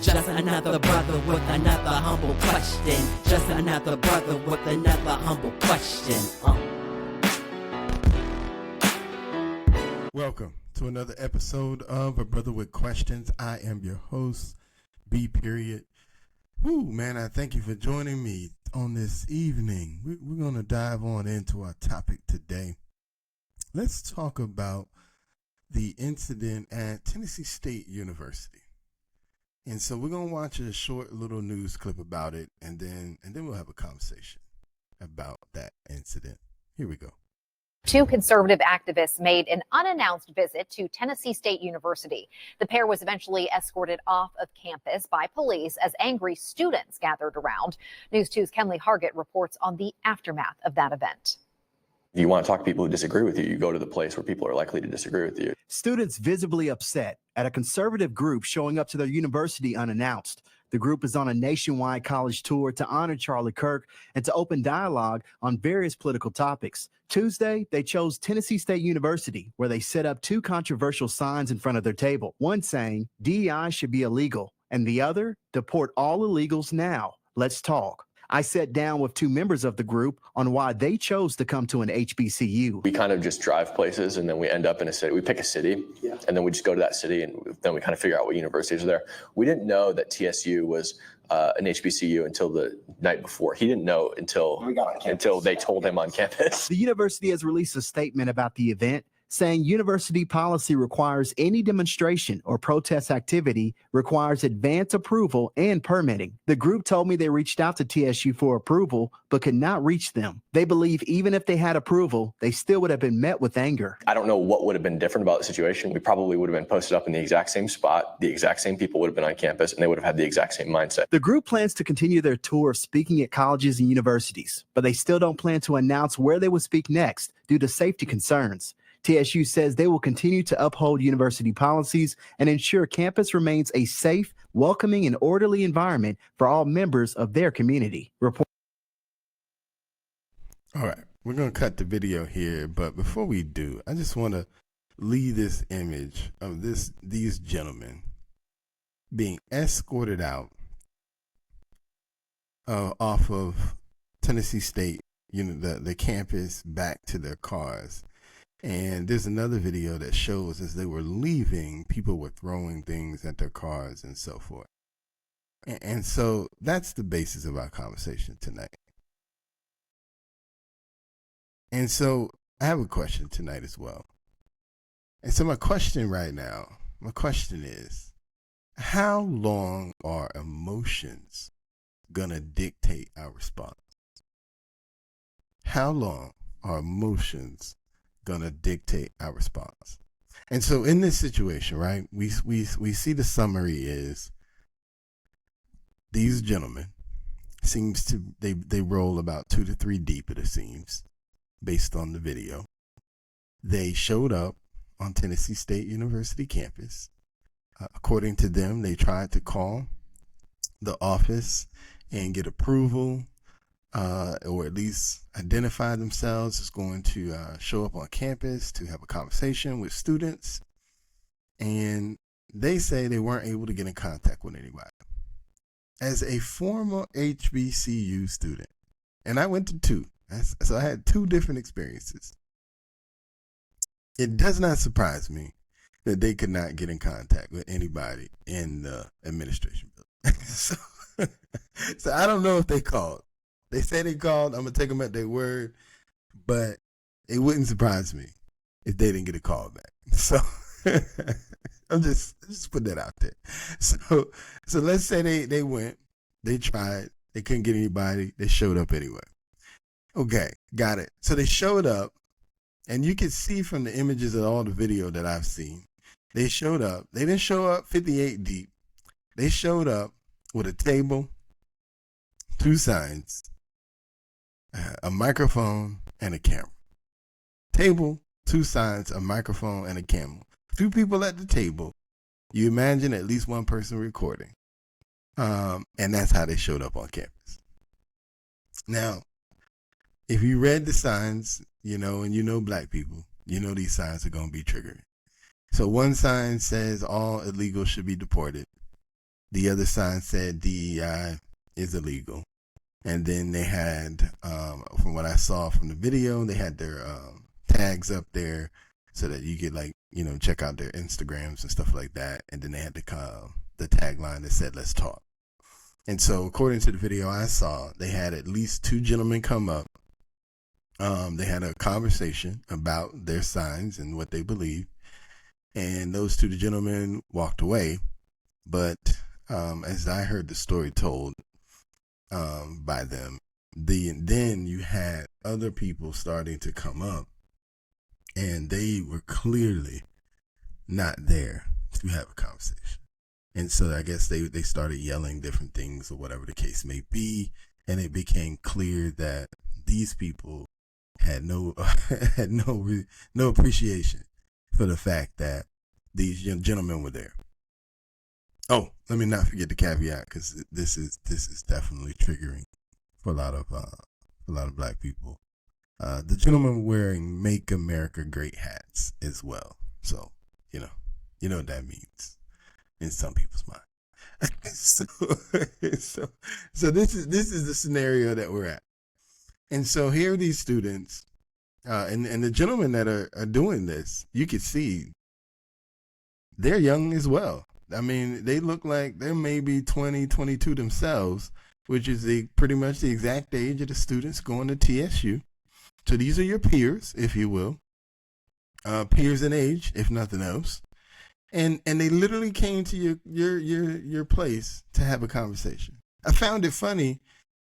Just another brother with another humble question. Just another brother with another humble question. Welcome to another episode of A Brother with Questions. I am your host, B. Woo, man, I thank you for joining me on this evening. We're going to dive on into our topic today. Let's talk about the incident at Tennessee State University. And so we're going to watch a short little news clip about it, and then we'll have a conversation about that incident. Here we go. Two conservative activists made an unannounced visit to Tennessee State University. The pair was eventually escorted off of campus by police as angry students gathered around. News 2's Kenley Hargett reports on the aftermath of that event. If you want to talk to people who disagree with you, you go to the place where people are likely to disagree with you. Students visibly upset at a conservative group showing up to their university unannounced. The group is on a nationwide college tour to honor Charlie Kirk and to open dialogue on various political topics. Tuesday, they chose Tennessee State University, where they set up two controversial signs in front of their table. One saying DEI should be illegal, and the other, deport all illegals now. Let's talk. I sat down with two members of the group on why they chose to come to an HBCU. We kind of just drive places and then we end up in a city. We pick a city and then we just go to that city and then we kind of figure out what universities are there. We didn't know that TSU was an HBCU until the night before. He didn't know until they told him on campus. The university has released a statement about the event, saying university policy requires any demonstration or protest activity requires advance approval and permitting. The group told me they reached out to TSU for approval, but could not reach them. They believe even if they had approval, they still would have been met with anger. I don't know what would have been different about the situation. We probably would have been posted up in the exact same spot. The exact same people would have been on campus and they would have had the exact same mindset. The group plans to continue their tour of speaking at colleges and universities, but they still don't plan to announce where they will speak next due to safety concerns. TSU says they will continue to uphold university policies and ensure campus remains a safe, welcoming, and orderly environment for all members of their community. All right, we're going to cut the video here, but before we do, I just want to leave this image of these gentlemen being escorted out off of Tennessee State, the campus, back to their cars. And there's another video that shows as they were leaving, people were throwing things at their cars and so forth. And so that's the basis of our conversation tonight. And so I have a question tonight as well. And so my question is, how long are emotions gonna dictate our response? How long are emotions gonna dictate our response? And so in this situation, right, we see the summary is these gentlemen they roll about 2 to 3 deep, it seems, based on the video. They showed up on Tennessee State University campus. According to them, they tried to call the office and get approval, or at least identify themselves as going to show up on campus to have a conversation with students. And they say they weren't able to get in contact with anybody. As a former HBCU student, and I went to two, so I had 2 different experiences. It does not surprise me that they could not get in contact with anybody in the administration building. So I don't know if they called. They say they called. I'm going to take them at their word, but it wouldn't surprise me if they didn't get a call back. So I'm just put that out there. So let's say they went, they tried, they couldn't get anybody, they showed up anyway. Okay, got it. So they showed up, and you can see from the images of all the video that I've seen, they showed up. They didn't show up 58 deep. They showed up with a table, 2 signs, a microphone, and a camera. Table, 2 signs, a microphone, and a camera. 2 people at the table. You imagine at least 1 person recording. And that's how they showed up on campus. Now, if you read the signs, and black people, these signs are going to be triggering. So 1 sign says all illegals should be deported. The other sign said DEI is illegal. And then they had, from what I saw from the video, they had their tags up there so that you could, like, you know, check out their Instagrams and stuff like that. And then they had the tagline that said, "Let's talk." And so according to the video I saw, they had at least 2 gentlemen come up. They had a conversation about their signs and what they believe. And those 2 gentlemen walked away. But as I heard the story told by them, then you had other people starting to come up, and they were clearly not there to have a conversation. And so I guess they started yelling different things or whatever the case may be, and it became clear that these people had no appreciation for the fact that these gentlemen were there. Oh, let me not forget the caveat, because this is definitely triggering for a lot of black people. The gentlemen were wearing "Make America Great" hats as well. So you know what that means in some people's mind. so this is the scenario that we're at. And so here are these students, and the gentlemen that are doing this, you can see they're young as well. I mean, they look like they're maybe 20, 22 themselves, which is pretty much the exact age of the students going to TSU. So these are your peers, if you will, peers in age, if nothing else. And they literally came to your place to have a conversation. I found it funny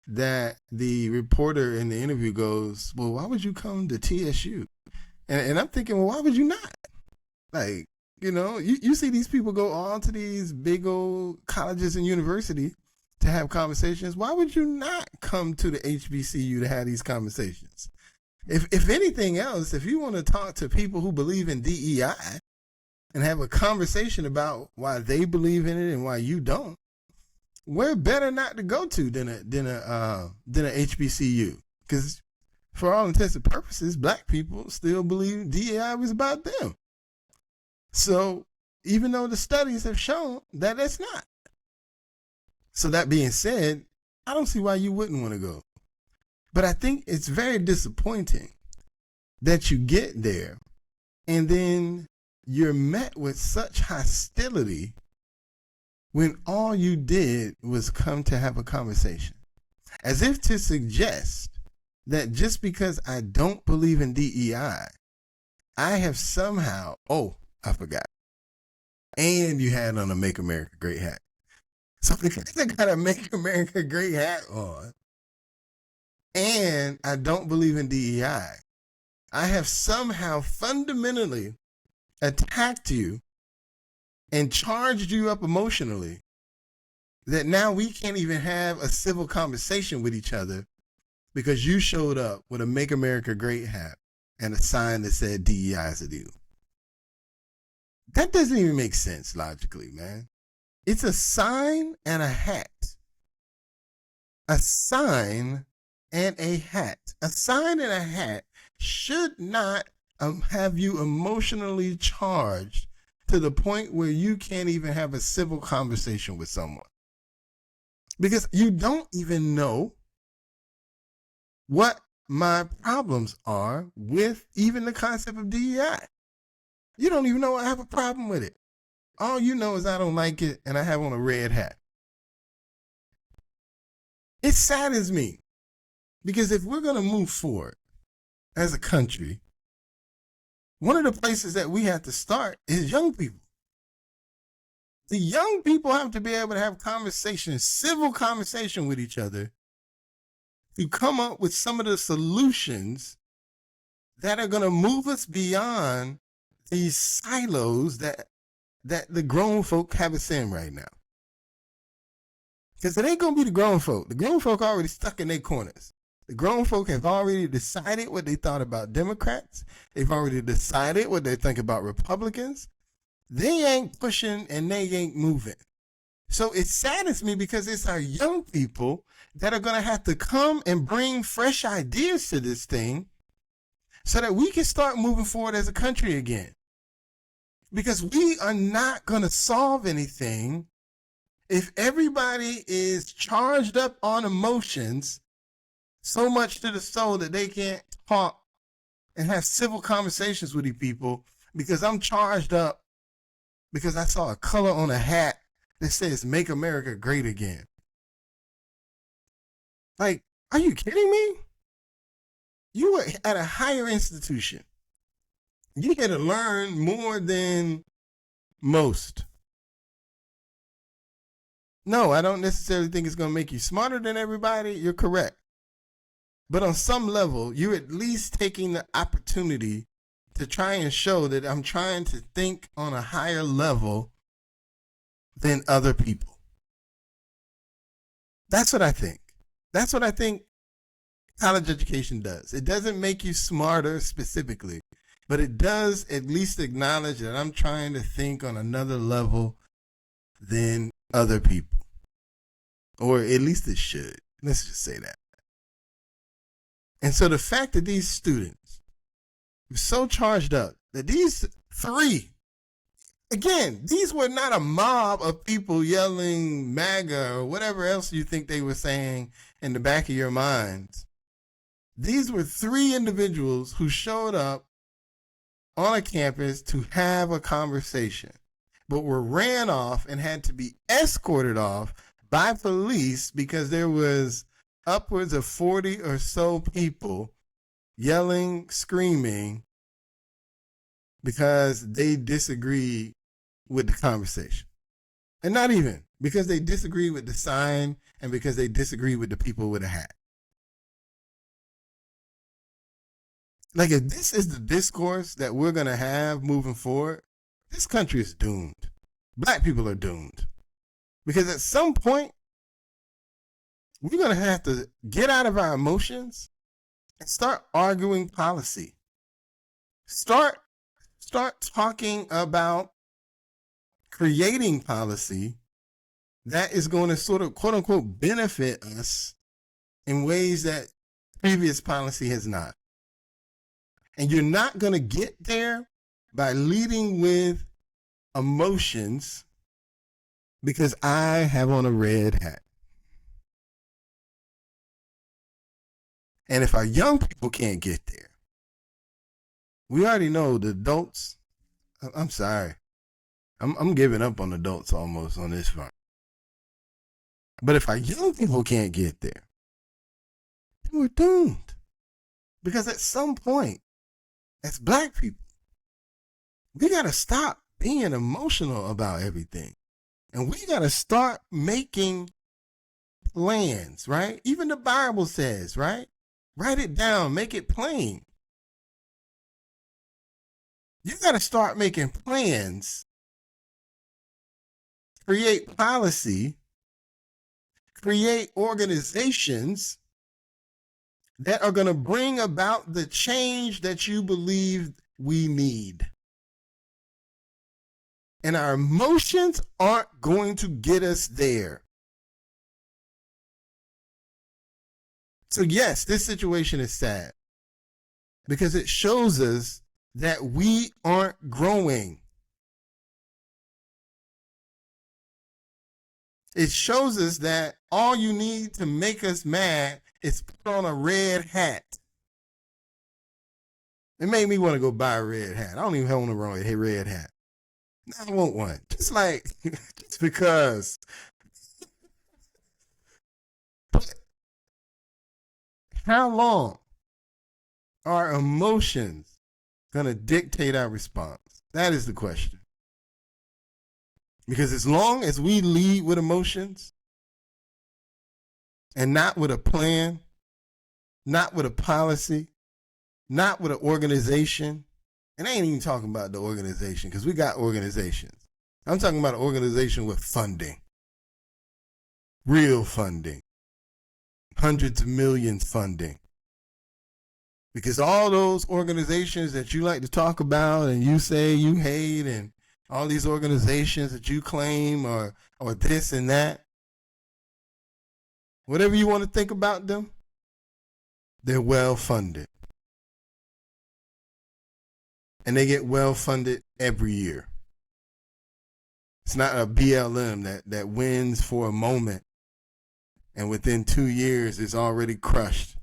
that the reporter in the interview goes, "Well, why would you come to TSU?" And I'm thinking, well, why would you not? Like, you know, you see these people go on to these big old colleges and universities to have conversations. Why would you not come to the HBCU to have these conversations? If anything else, if you want to talk to people who believe in DEI and have a conversation about why they believe in it and why you don't, where better not to go to than a HBCU? Because for all intents and purposes, black people still believe DEI was about them. So even though the studies have shown that it's not. So that being said, I don't see why you wouldn't want to go. But I think it's very disappointing that you get there and then you're met with such hostility when all you did was come to have a conversation. As if to suggest that just because I don't believe in DEI, I have somehow, I forgot. And you had on a "Make America Great" hat. So because I got a "Make America Great" hat on, and I don't believe in DEI, I have somehow fundamentally attacked you and charged you up emotionally that now we can't even have a civil conversation with each other because you showed up with a "Make America Great" hat and a sign that said DEI is illegal. That doesn't even make sense logically, man. It's a sign and a hat. A sign and a hat. A sign and a hat should not have you emotionally charged to the point where you can't even have a civil conversation with someone. Because you don't even know what my problems are with even the concept of DEI. You don't even know I have a problem with it. All you know is I don't like it and I have on a red hat. It saddens me because if we're going to move forward as a country, one of the places that we have to start is young people. The young people have to be able to have conversations, civil conversation with each other to come up with some of the solutions that are going to move us beyond these silos that the grown folk have us in right now. Because it ain't going to be the grown folk. The grown folk are already stuck in their corners. The grown folk have already decided what they thought about Democrats. They've already decided what they think about Republicans. They ain't pushing and they ain't moving. So it saddens me because it's our young people that are going to have to come and bring fresh ideas to this thing so that we can start moving forward as a country again. Because we are not going to solve anything If everybody is charged up on emotions so much to the soul that they can't talk and have civil conversations with these people because I'm charged up because I saw a color on a hat that says "Make America Great Again." Like, are you kidding me? You were at a higher institution. You had to learn more than most. No, I don't necessarily think it's going to make you smarter than everybody. You're correct. But on some level, you're at least taking the opportunity to try and show that I'm trying to think on a higher level than other people. That's what I think. That's what I think college education does. It doesn't make you smarter specifically, but it does at least acknowledge that I'm trying to think on another level than other people. Or at least it should. Let's just say that. And so the fact that these students were so charged up that these three, again, these were not a mob of people yelling MAGA or whatever else you think they were saying in the back of your minds. These were three individuals who showed up on a campus to have a conversation, but were ran off and had to be escorted off by police because there was upwards of 40 or so people yelling, screaming because they disagree with the conversation. And not even because they disagree with the sign and because they disagree with the people with a hat. Like, if this is the discourse that we're going to have moving forward, this country is doomed. Black people are doomed. Because at some point, we're going to have to get out of our emotions and start arguing policy. Start talking about creating policy that is going to sort of, quote unquote, benefit us in ways that previous policy has not. And you're not going to get there by leading with emotions because I have on a red hat. And if our young people can't get there, we already know the adults. I'm sorry. I'm giving up on adults almost on this front. But if our young people can't get there, then we're doomed. Because at some point, as Black people, we got to stop being emotional about everything. And we got to start making plans, right? Even the Bible says, right? Write it down, make it plain. You got to start making plans, create policy, create organizations that are going to bring about the change that you believe we need. And our emotions aren't going to get us there. So yes, this situation is sad because it shows us that we aren't growing. It shows us that all you need to make us mad is put on a red hat. It made me want to go buy a red hat. I don't even own a red hat. Now I want one. Just like, just because. But how long are emotions going to dictate our response? That is the question. Because as long as we lead with emotions and not with a plan, not with a policy, not with an organization, and I ain't even talking about the organization because we got organizations. I'm talking about an organization with funding, real funding, hundreds of millions funding. Because all those organizations that you like to talk about and you say you hate and all these organizations that you claim or this and that, whatever you want to think about them, they're well funded. And they get well funded every year. It's not a BLM that wins for a moment and within 2 years is already crushed.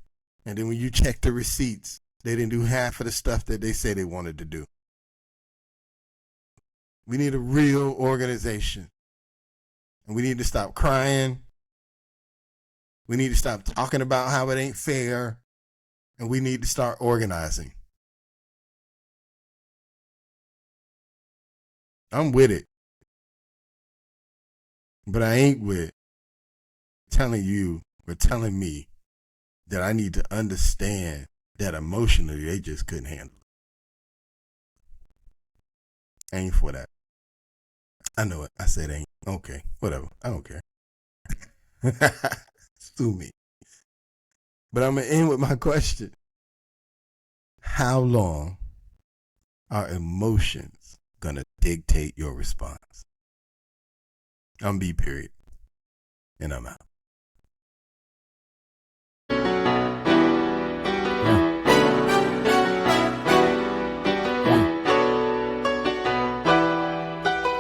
And then when you check the receipts, they didn't do half of the stuff that they say they wanted to do. We need a real organization. And we need to stop crying. We need to stop talking about how it ain't fair. And we need to start organizing. I'm with it. But I ain't with telling you or telling me that I need to understand that emotionally they just couldn't handle it. I ain't for that. I know it. I said ain't. Okay, whatever. I don't care. Sue me. But I'm going to end with my question. How long are emotions going to dictate your response? I'm B period. And I'm out.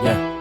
Yeah.